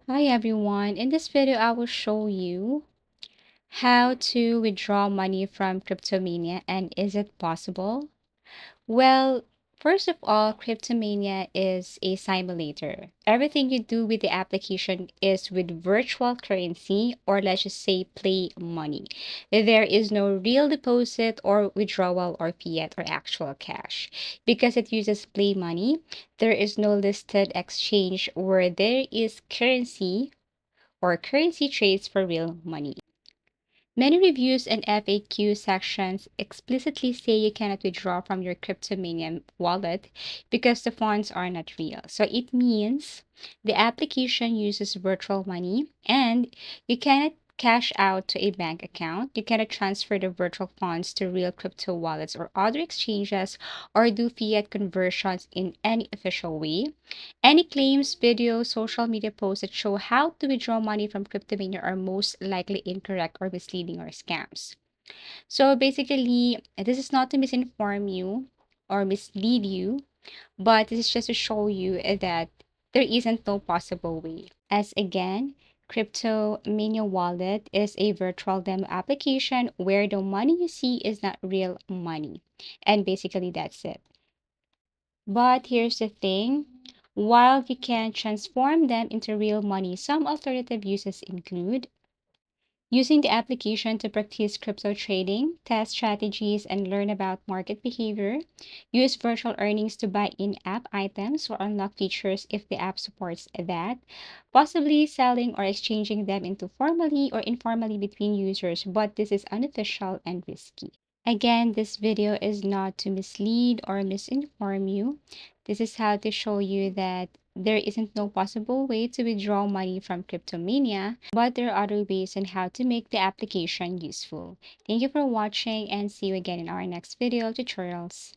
Hi everyone, in this video I will show you how to withdraw money from Cryptomania and is it possible? Well, first of all, Cryptomania is a simulator. Everything you do with the application is with virtual currency, or let's just say play money. There is no real deposit or withdrawal or fiat or actual cash. Because it uses play money, there is no listed exchange where there is currency or currency trades for real money. Many reviews and FAQ sections explicitly say you cannot withdraw from your Cryptomania wallet because the funds are not real. So it means the application uses virtual money and you cannot cash out to a bank account. You cannot transfer the virtual funds to real crypto wallets or other exchanges or do fiat conversions in any official way. Any claims, videos, social media posts that show how to withdraw money from Cryptomania are most likely incorrect or misleading or scams. So basically, this is not to misinform you or mislead you, but this is just to show you that there isn't no possible way. As again, Cryptomania Wallet is a virtual demo application where the money you see is not real money. And basically, that's it. But here's the thing, while you can transform them into real money, some alternative uses include using the application to practice crypto trading, test strategies, and learn about market behavior. Use virtual earnings to buy in app items or unlock features if the app supports that. Possibly selling or exchanging them into formally or informally between users, but this is unofficial and risky. Again, this video is not to mislead or misinform you. This is how to show you that there isn't no possible way to withdraw money from Cryptomania, but there are other ways on how to make the application useful. Thank you for watching and see you again in our next video tutorials.